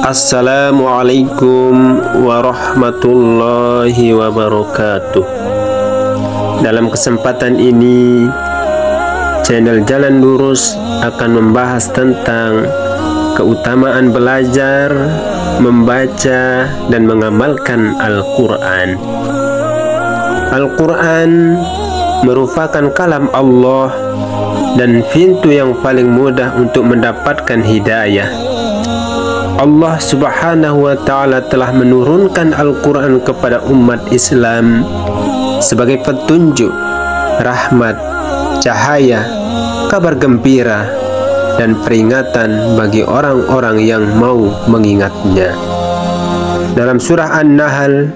Assalamualaikum warahmatullahi wabarakatuh. Dalam kesempatan ini, channel Jalan Lurus akan membahas tentang keutamaan belajar, membaca, dan mengamalkan Al-Quran. Al-Quran merupakan kalam Allah dan pintu yang paling mudah untuk mendapatkan hidayah. Allah Subhanahu wa Ta'ala telah menurunkan Al-Quran kepada umat Islam sebagai petunjuk, rahmat, cahaya, kabar gembira, dan peringatan bagi orang-orang yang mau mengingatnya. Dalam surah An-Nahl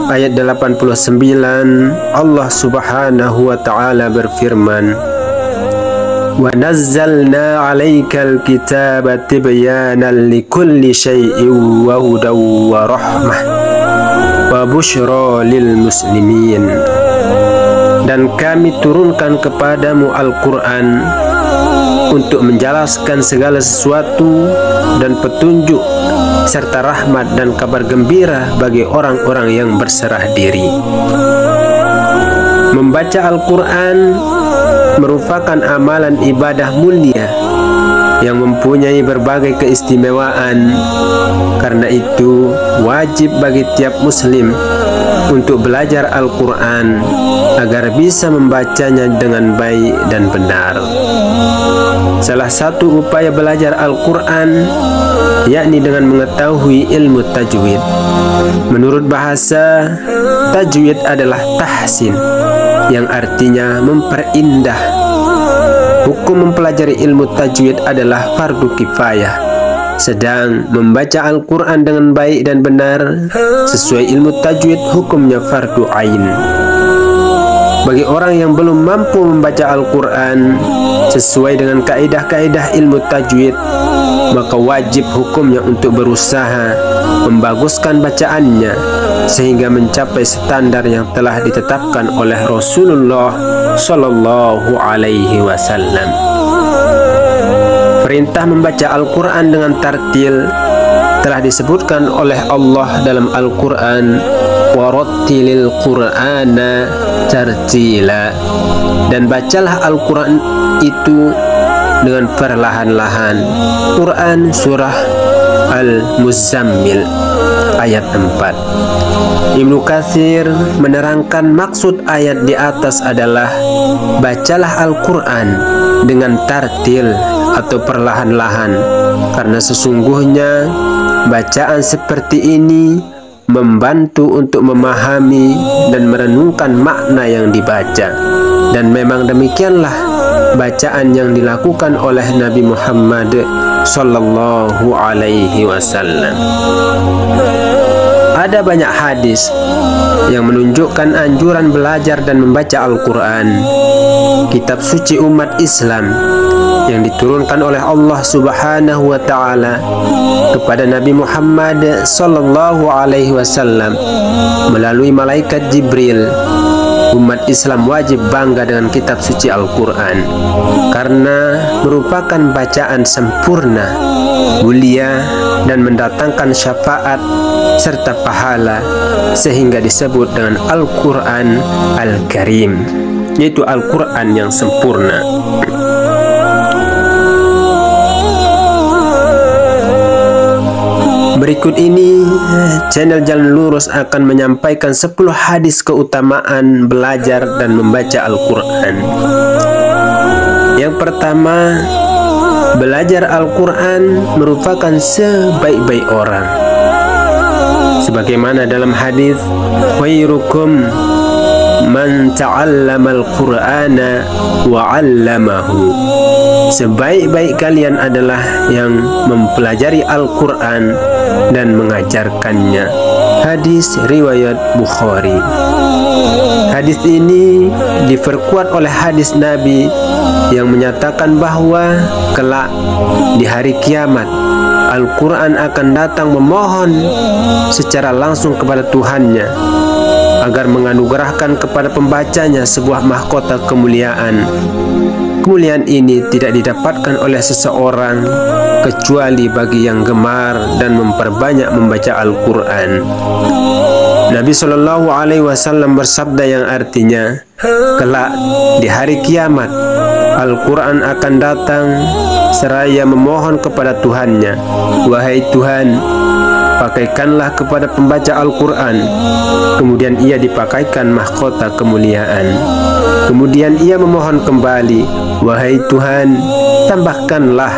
ayat 89, Allah Subhanahu wa Ta'ala berfirman, "Wa nazzalna 'alaikal kitaba tibyanan likulli syai'in wa hudaw wa rahmah wa busyra lil muslimin." Dan kami turunkan kepadamu Al-Quran untuk menjelaskan segala sesuatu dan petunjuk serta rahmat dan kabar gembira bagi orang-orang yang berserah diri. Membaca Al-Quran merupakan amalan ibadah mulia yang mempunyai berbagai keistimewaan. Karena itu wajib bagi tiap muslim untuk belajar Al-Quran agar bisa membacanya dengan baik dan benar. Salah satu upaya belajar Al-Quran yakni dengan mengetahui ilmu tajwid. Menurut bahasa, tajwid adalah tahsin, yang artinya memperindah. Hukum mempelajari ilmu tajwid adalah fardu kifayah, sedang membaca Al-Quran dengan baik dan benar sesuai ilmu tajwid hukumnya fardu ain. Bagi orang yang belum mampu membaca Al-Quran sesuai dengan kaidah-kaidah ilmu tajwid, maka wajib hukumnya untuk berusaha membaguskan bacaannya sehingga mencapai standar yang telah ditetapkan oleh Rasulullah Sallallahu Alaihi Wasallam. Perintah membaca Al-Quran dengan tartil telah disebutkan oleh Allah dalam Al-Quran, "Warattilil Qur'ana tartila," dan bacalah Al-Quran itu dengan perlahan-lahan. Quran surah Al-Muzammil ayat 4. Ibnu Katsir menerangkan maksud ayat di atas adalah bacalah Al-Quran dengan tartil atau perlahan-lahan, karena sesungguhnya bacaan seperti ini membantu untuk memahami dan merenungkan makna yang dibaca. Dan memang demikianlah bacaan yang dilakukan oleh Nabi Muhammad Sallallahu Alaihi Wasallam. Ada banyak hadis yang menunjukkan anjuran belajar dan membaca Al-Quran, kitab suci umat Islam yang diturunkan oleh Allah Subhanahu wa Ta'ala kepada Nabi Muhammad Sallallahu Alaihi Wasallam melalui malaikat Jibril. Umat Islam wajib bangga dengan kitab suci Al-Quran karena merupakan bacaan sempurna, mulia, dan mendatangkan syafaat serta pahala, sehingga disebut dengan Al-Quran Al-Karim, yaitu Al-Quran yang sempurna. Berikut ini channel Jalan Lurus akan menyampaikan 10 hadis keutamaan belajar dan membaca Al-Quran. Yang pertama, belajar Al-Quran merupakan sebaik-baik orang. Sebagaimana dalam hadis, "Khairukum man ta'allamal Qur'ana wa 'allamahu." Sebaik-baik kalian adalah yang mempelajari Al-Quran dan mengajarkannya. Hadis riwayat Bukhari. Hadis ini diperkuat oleh hadis Nabi yang menyatakan bahwa kelak di hari kiamat Al-Quran akan datang memohon secara langsung kepada Tuhannya agar menganugerahkan kepada pembacanya sebuah mahkota kemuliaan. Kemuliaan ini tidak didapatkan oleh seseorang kecuali bagi yang gemar dan memperbanyak membaca Al-Quran. Nabi Shallallahu Alaihi Wasallam bersabda yang artinya, kelak di hari kiamat Al-Quran akan datang seraya memohon kepada Tuhannya, wahai Tuhan, pakaikanlah kepada pembaca Al-Quran. Kemudian ia dipakaikan mahkota kemuliaan. Kemudian ia memohon kembali, wahai Tuhan, tambahkanlah.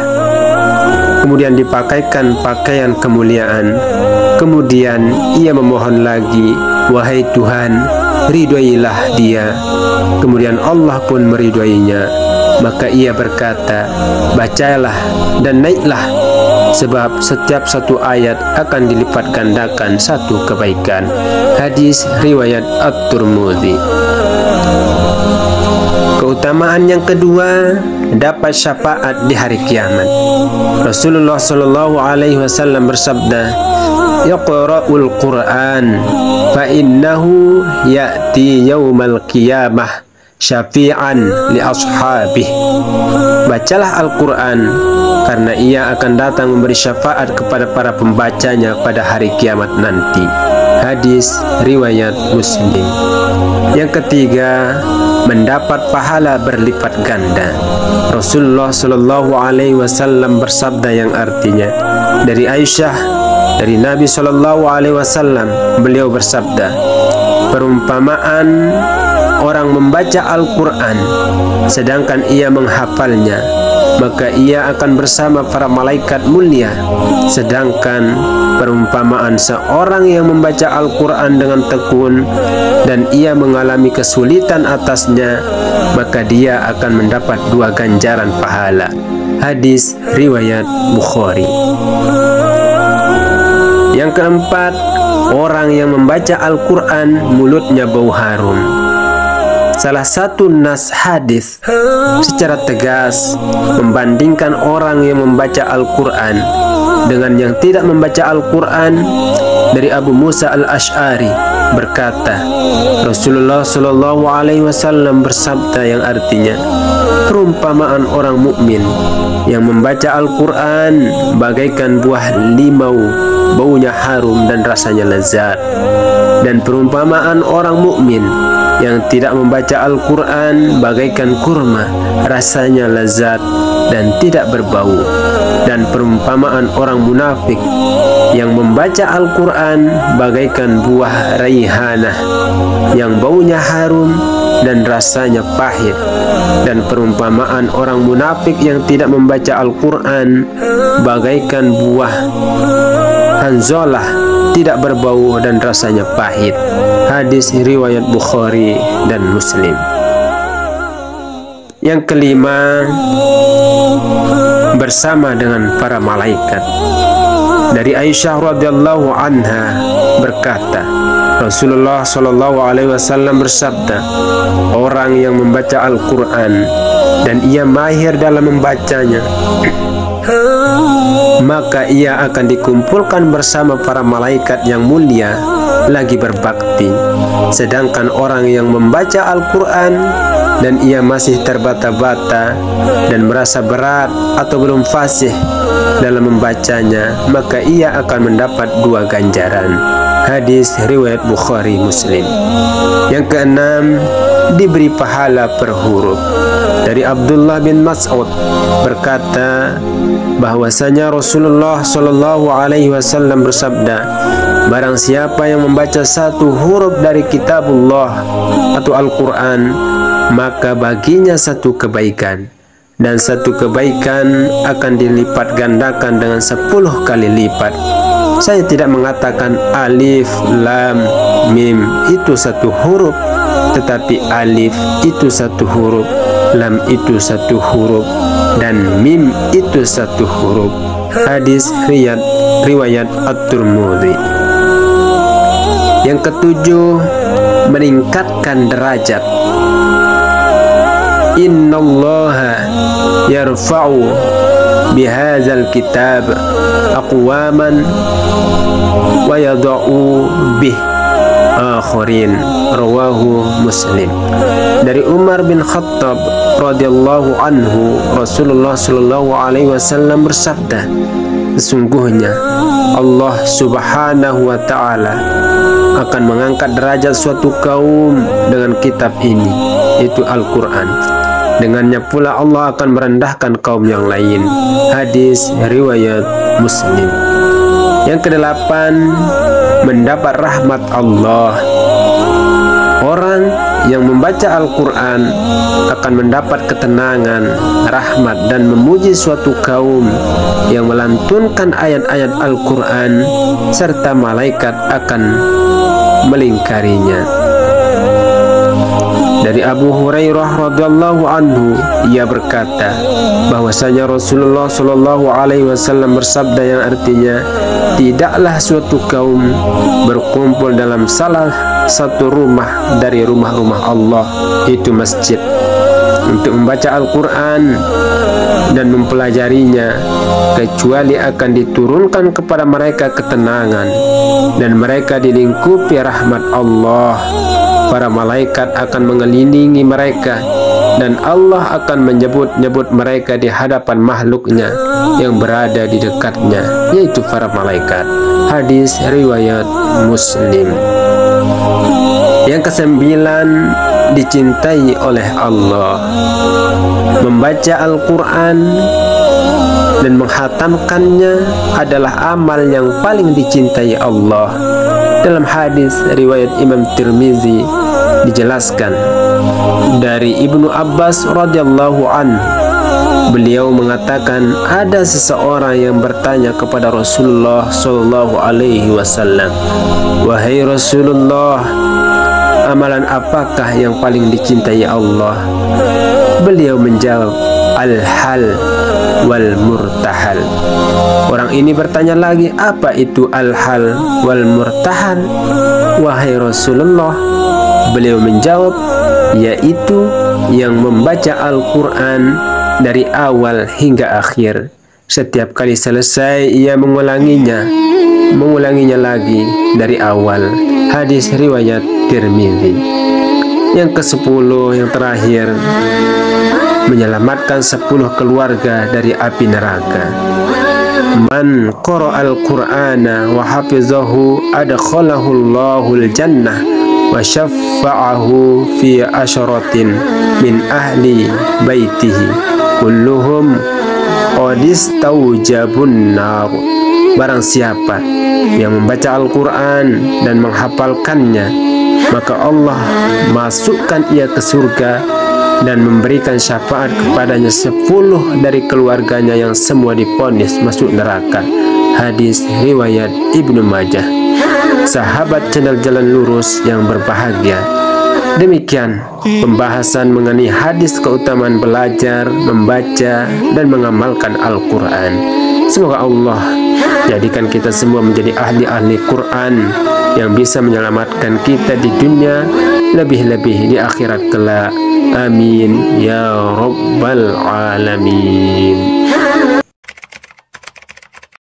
Kemudian dipakaikan pakaian kemuliaan. Kemudian ia memohon lagi, wahai Tuhan, ridhoilah dia. Kemudian Allah pun meridhoinya. Maka ia berkata, bacalah dan naiklah, sebab setiap satu ayat akan dilipat gandakan satu kebaikan. Hadis riwayat At-Tirmidzi. Keutamaan yang kedua, dapat syafaat di hari kiamat. Rasulullah Shallallahu Alaihi Wasallam bersabda, Iqra'ul Qur'an fa innahu ya'ti yaumal qiyamah syafi'an li ashabih. Bacalah Al-Quran karena ia akan datang memberi syafaat kepada para pembacanya pada hari kiamat nanti. Hadis riwayat Muslim. Yang ketiga, mendapat pahala berlipat ganda. Rasulullah Shallallahu Alaihi Wasallam bersabda yang artinya, dari Aisyah, dari Nabi Shallallahu Alaihi Wasallam, beliau bersabda, perumpamaan orang membaca Al-Quran sedangkan ia menghafalnya, maka ia akan bersama para malaikat mulia. Sedangkan perumpamaan seorang yang membaca Al-Quran dengan tekun dan ia mengalami kesulitan atasnya, maka dia akan mendapat 2 ganjaran pahala. Hadis riwayat Bukhari. Yang keempat, orang yang membaca Al-Quran mulutnya bau harum. Salah satu nas hadis secara tegas membandingkan orang yang membaca Al-Quran dengan yang tidak membaca Al-Quran. Dari Abu Musa Al-Ash'ari berkata, Rasulullah Shallallahu Alaihi Wasallam bersabda yang artinya, perumpamaan orang mukmin yang membaca Al-Quran bagaikan buah limau, baunya harum dan rasanya lezat. Dan perumpamaan orang mukmin yang tidak membaca Al-Quran bagaikan kurma, rasanya lezat dan tidak berbau. Dan perumpamaan orang munafik yang membaca Al-Quran bagaikan buah raihanah yang baunya harum dan rasanya pahit. Dan perumpamaan orang munafik yang tidak membaca Al-Quran bagaikan buah hanzalah, tidak berbau dan rasanya pahit. Hadis riwayat Bukhari dan Muslim. Yang kelima, bersama dengan para malaikat. Dari Aisyah radhiyallahu anha berkata, Rasulullah Shallallahu Alaihi Wasallam bersabda, orang yang membaca Al-Quran dan ia mahir dalam membacanya, maka ia akan dikumpulkan bersama para malaikat yang mulia lagi berbakti. Sedangkan orang yang membaca Al-Quran dan ia masih terbata-bata dan merasa berat atau belum fasih dalam membacanya, maka ia akan mendapat 2 ganjaran. Hadis riwayat Bukhari Muslim. Yang keenam, diberi pahala per huruf. Dari Abdullah bin Mas'ud berkata bahwasanya Rasulullah Shallallahu Alaihi Wasallam bersabda, barang siapa yang membaca 1 huruf dari kitabullah atau Al-Quran, maka baginya 1 kebaikan, dan 1 kebaikan akan dilipat gandakan dengan 10 kali lipat. Saya tidak mengatakan alif, lam, mim itu 1 huruf, tetapi alif itu 1 huruf, lam itu 1 huruf, dan mim itu 1 huruf. Hadis riwayat At-Tirmidzi. Yang ketujuh, meningkatkan derajat. Innallaha yarfa'u bihadzal kitab aqwaman wa yada'u bih akharin. Rawahu Muslim. Dari Umar bin Khattab radhiyallahu anhu, Rasulullah sallallahu alaihi wasallam bersabda, sesungguhnya Allah subhanahu wa ta'ala akan mengangkat derajat suatu kaum dengan kitab ini, yaitu Al-Quran. Dengannya pula Allah akan merendahkan kaum yang lain. Hadis riwayat Muslim. Yang kedelapan, mendapat rahmat Allah. Orang yang membaca Al-Quran akan mendapat ketenangan, rahmat, dan memuji suatu kaum yang melantunkan ayat-ayat Al-Quran, serta malaikat akan melingkarinya. Dari Abu Hurairah radhiyallahu anhu, ia berkata bahwasanya Rasulullah sallallahu alaihi wasallam bersabda yang artinya, tidaklah suatu kaum berkumpul dalam salah satu rumah dari rumah-rumah Allah, itu masjid, untuk membaca Al-Quran dan mempelajarinya, kecuali akan diturunkan kepada mereka ketenangan dan mereka dilingkupi rahmat Allah. Para malaikat akan mengelilingi mereka dan Allah akan menyebut-nyebut mereka di hadapan makhluknya yang berada di dekatnya, yaitu para malaikat. Hadis riwayat Muslim. Yang kesembilan, dicintai oleh Allah. Membaca Al-Quran dan menghatamkannya adalah amal yang paling dicintai Allah. Dalam hadis riwayat Imam Tirmizi dijelaskan dari Ibnu Abbas radhiyallahu anhu, beliau mengatakan ada seseorang yang bertanya kepada Rasulullah sallallahu alaihi wasallam, "Wahai Rasulullah, amalan apakah yang paling dicintai Allah?" Beliau menjawab, "Al-hal wal murtahal." Orang ini bertanya lagi, "Apa itu al-hal wal murtahal, wahai Rasulullah?" Beliau menjawab, yaitu yang membaca Al-Quran dari awal hingga akhir. Setiap kali selesai ia mengulanginya lagi dari awal. Hadis riwayat Tirmizi. Yang ke-10, yang terakhir, menyelamatkan 10 keluarga dari api neraka. Man qara'al Qur'ana wa hafizahu adkhalahu Allahul jannah wa syafa'ahu fi asyaratin min ahli baitihi kulluhum qadistawjabun nar. Barang siapa yang membaca Al-Quran dan menghafalkannya, maka Allah masukkan ia ke surga dan memberikan syafaat kepadanya 10 dari keluarganya yang semua divonis masuk neraka. Hadis riwayat Ibnu Majah. Sahabat channel Jalan Lurus yang berbahagia, demikian pembahasan mengenai hadis keutamaan belajar, membaca, dan mengamalkan Al-Quran. Semoga Allah jadikan kita semua menjadi ahli-ahli Quran yang bisa menyelamatkan kita di dunia, lebih-lebih di akhirat kelak. Amin ya rabbal alamin.